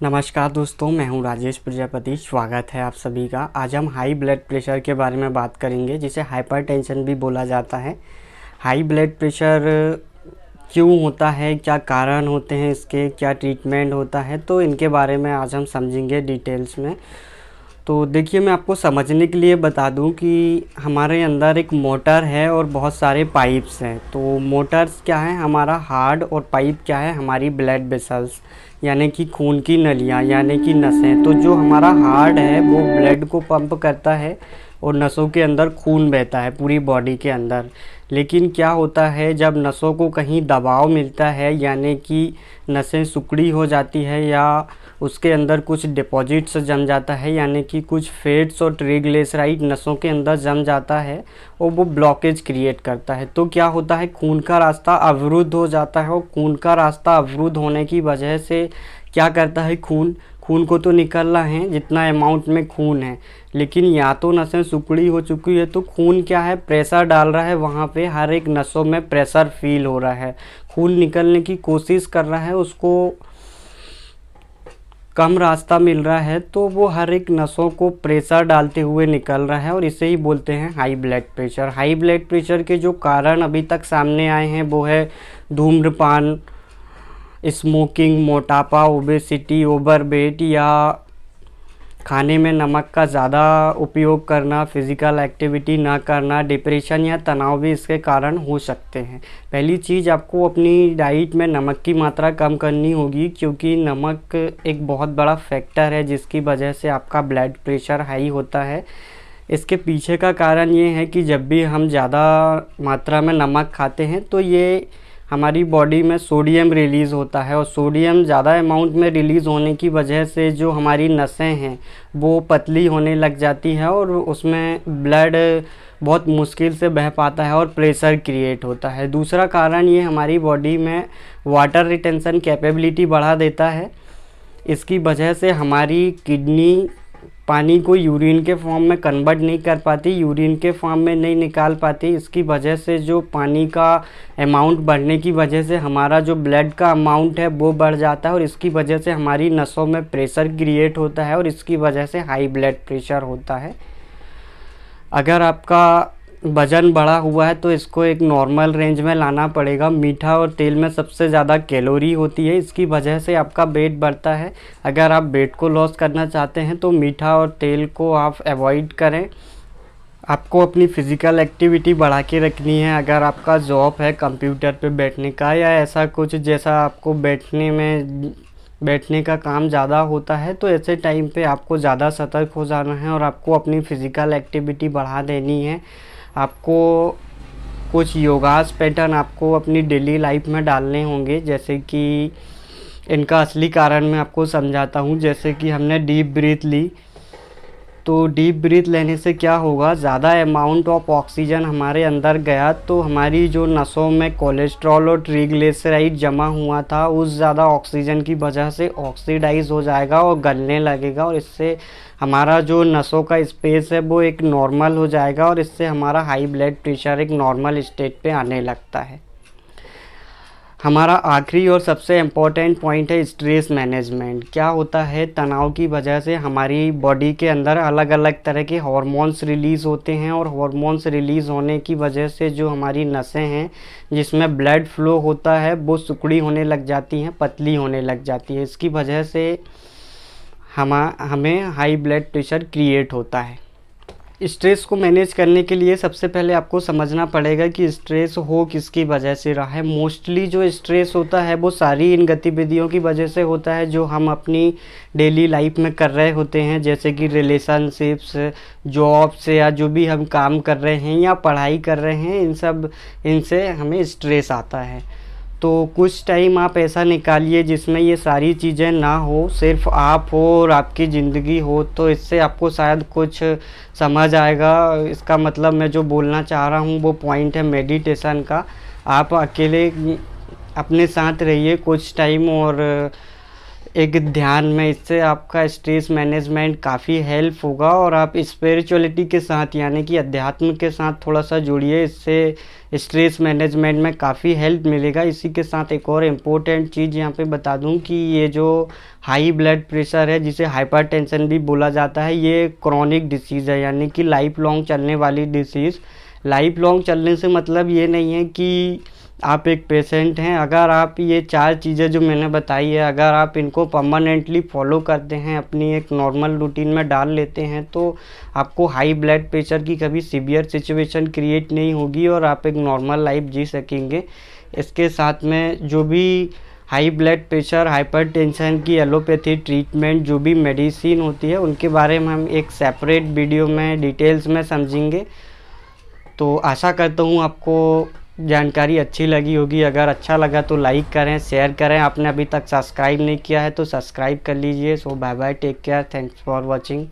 नमस्कार दोस्तों, मैं हूं राजेश प्रजापति। स्वागत है आप सभी का। आज हम हाई ब्लड प्रेशर के बारे में बात करेंगे, जिसे हाइपरटेंशन भी बोला जाता है। हाई ब्लड प्रेशर क्यों होता है, क्या कारण होते हैं इसके, क्या ट्रीटमेंट होता है, तो इनके बारे में आज हम समझेंगे डिटेल्स में। तो देखिए, मैं आपको समझने के लिए बता दूं कि हमारे अंदर एक मोटर है और बहुत सारे पाइप्स हैं। तो मोटर्स क्या है, हमारा हार्ट, और पाइप क्या है, हमारी ब्लड वेसल्स, यानी कि खून की नलियाँ, यानी कि नसें। तो जो हमारा हार्ट है वो ब्लड को पंप करता है और नसों के अंदर खून बहता है पूरी बॉडी के अंदर। लेकिन क्या होता है, जब नसों को कहीं दबाव मिलता है, यानी कि नसें सिकुड़ी हो जाती है या उसके अंदर कुछ डिपॉजिट्स जम जाता है, यानी कि कुछ फैट्स और ट्राइग्लिसराइड नसों के अंदर जम जाता है और वो ब्लॉकेज क्रिएट करता है। तो क्या होता है, खून का रास्ता अवरुद्ध हो जाता है। और खून का रास्ता अवरुद्ध होने की वजह से क्या करता है, खून को तो निकलना है जितना अमाउंट में खून है, लेकिन या तो नसें सिकुड़ी हो चुकी है तो खून क्या है, प्रेशर डाल रहा है वहाँ पे, हर एक नसों में प्रेशर फील हो रहा है, खून निकलने की कोशिश कर रहा है, उसको कम रास्ता मिल रहा है, तो वो हर एक नसों को प्रेशर डालते हुए निकल रहा है, और इसे ही बोलते हैं high blood pressure. High blood pressure के जो कारण अभी तक सामने आए हैं वो है धूम्रपान, स्मोकिंग, मोटापा, ओबेसिटी, ओवरवेट, या खाने में नमक का ज़्यादा उपयोग करना, फिज़िकल एक्टिविटी ना करना, डिप्रेशन या तनाव भी इसके कारण हो सकते हैं। पहली चीज़, आपको अपनी डाइट में नमक की मात्रा कम करनी होगी, क्योंकि नमक एक बहुत बड़ा फैक्टर है जिसकी वजह से आपका ब्लड प्रेशर हाई होता है। इसके पीछे का कारण ये है कि जब भी हम ज़्यादा मात्रा में नमक खाते हैं तो ये हमारी बॉडी में सोडियम रिलीज़ होता है, और सोडियम ज़्यादा अमाउंट में रिलीज़ होने की वजह से जो हमारी नसें हैं वो पतली होने लग जाती है, और उसमें ब्लड बहुत मुश्किल से बह पाता है और प्रेशर क्रिएट होता है। दूसरा कारण ये हमारी बॉडी में वाटर रिटेंशन कैपेबिलिटी बढ़ा देता है। इसकी वजह से हमारी किडनी पानी को यूरिन के फॉर्म में कन्वर्ट नहीं कर पाती, यूरिन के फॉर्म में नहीं निकाल पाती। इसकी वजह से जो पानी का अमाउंट बढ़ने की वजह से हमारा जो ब्लड का अमाउंट है वो बढ़ जाता है, और इसकी वजह से हमारी नसों में प्रेशर क्रिएट होता है, और इसकी वजह से हाई ब्लड प्रेशर होता है। अगर आपका वज़न बढ़ा हुआ है तो इसको एक नॉर्मल रेंज में लाना पड़ेगा। मीठा और तेल में सबसे ज़्यादा कैलोरी होती है, इसकी वजह से आपका वेट बढ़ता है। अगर आप वेट को लॉस करना चाहते हैं तो मीठा और तेल को आप अवॉइड करें। आपको अपनी फ़िज़िकल एक्टिविटी बढ़ा के रखनी है। अगर आपका जॉब है कंप्यूटर पे बैठने का, या ऐसा कुछ जैसा आपको बैठने का काम ज़्यादा होता है, तो ऐसे टाइम पे आपको ज़्यादा सतर्क हो जाना है और आपको अपनी फ़िज़िकल एक्टिविटी बढ़ा देनी है। आपको कुछ योगास पैटर्न आपको अपनी डेली लाइफ में डालने होंगे, जैसे कि इनका असली कारण मैं आपको समझाता हूँ। जैसे कि हमने डीप ब्रीथ ली, तो डीप ब्रीथ लेने से क्या होगा, ज़्यादा अमाउंट ऑफ ऑक्सीजन हमारे अंदर गया तो हमारी जो नसों में कोलेस्ट्रॉल और ट्राइग्लिसराइड जमा हुआ था, उस ज़्यादा ऑक्सीजन की वजह से ऑक्सीडाइज हो जाएगा और गलने लगेगा, और इससे हमारा जो नसों का स्पेस है वो एक नॉर्मल हो जाएगा, और इससे हमारा हाई ब्लड प्रेशर एक नॉर्मल स्टेट पे आने लगता है। हमारा आखिरी और सबसे इम्पोर्टेंट पॉइंट है स्ट्रेस मैनेजमेंट। क्या होता है, तनाव की वजह से हमारी बॉडी के अंदर अलग अलग तरह के हार्मोन्स रिलीज़ होते हैं, और हार्मोन्स रिलीज़ होने की वजह से जो हमारी नसें हैं जिसमें ब्लड फ्लो होता है वो सिकुड़ी होने लग जाती हैं, पतली होने लग जाती है। इसकी वजह से हमें हाई ब्लड प्रेशर क्रिएट होता है। स्ट्रेस को मैनेज करने के लिए सबसे पहले आपको समझना पड़ेगा कि स्ट्रेस हो किसकी वजह से रहा है। मोस्टली जो स्ट्रेस होता है वो सारी इन गतिविधियों की वजह से होता है जो हम अपनी डेली लाइफ में कर रहे होते हैं, जैसे कि रिलेशनशिप्स, जॉब्स, या जो भी हम काम कर रहे हैं या पढ़ाई कर रहे हैं, इनसे हमें स्ट्रेस आता है। तो कुछ टाइम आप ऐसा निकालिए जिसमें ये सारी चीज़ें ना हो, सिर्फ आप हो और आपकी ज़िंदगी हो, तो इससे आपको शायद कुछ समझ आएगा। इसका मतलब मैं जो बोलना चाह रहा हूँ वो पॉइंट है मेडिटेशन का। आप अकेले अपने साथ रहिए कुछ टाइम और एक ध्यान में। इससे आपका स्ट्रेस मैनेजमेंट काफ़ी हेल्प होगा और आप स्पिरिचुअलिटी के साथ यानी कि अध्यात्म के साथ थोड़ा सा जुड़िए, इससे स्ट्रेस मैनेजमेंट में काफ़ी हेल्प मिलेगा। इसी के साथ एक और इम्पोर्टेंट चीज़ यहाँ पे बता दूँ कि ये जो हाई ब्लड प्रेशर है, जिसे हाइपरटेंशन भी बोला जाता है, ये क्रॉनिक डिसीज़ है यानी कि लाइफ लॉन्ग चलने वाली डिसीज़। लाइफ लॉन्ग चलने से मतलब ये नहीं है कि आप एक पेशेंट हैं। अगर आप ये 4 चीज़ें जो मैंने बताई है, अगर आप इनको परमानेंटली फॉलो करते हैं, अपनी एक नॉर्मल रूटीन में डाल लेते हैं, तो आपको हाई ब्लड प्रेशर की कभी सीवियर सिचुएशन क्रिएट नहीं होगी और आप एक नॉर्मल लाइफ जी सकेंगे। इसके साथ में जो भी हाई ब्लड प्रेशर, हाइपरटेंशन की एलोपैथी ट्रीटमेंट, जो भी मेडिसिन होती है, उनके बारे में हम एक सेपरेट वीडियो में डिटेल्स में समझेंगे। तो आशा करता हूँ आपको जानकारी अच्छी लगी होगी। अगर अच्छा लगा तो लाइक करें, शेयर करें। आपने अभी तक सब्सक्राइब नहीं किया है तो सब्सक्राइब कर लीजिए। So bye bye, take care, thanks for watching.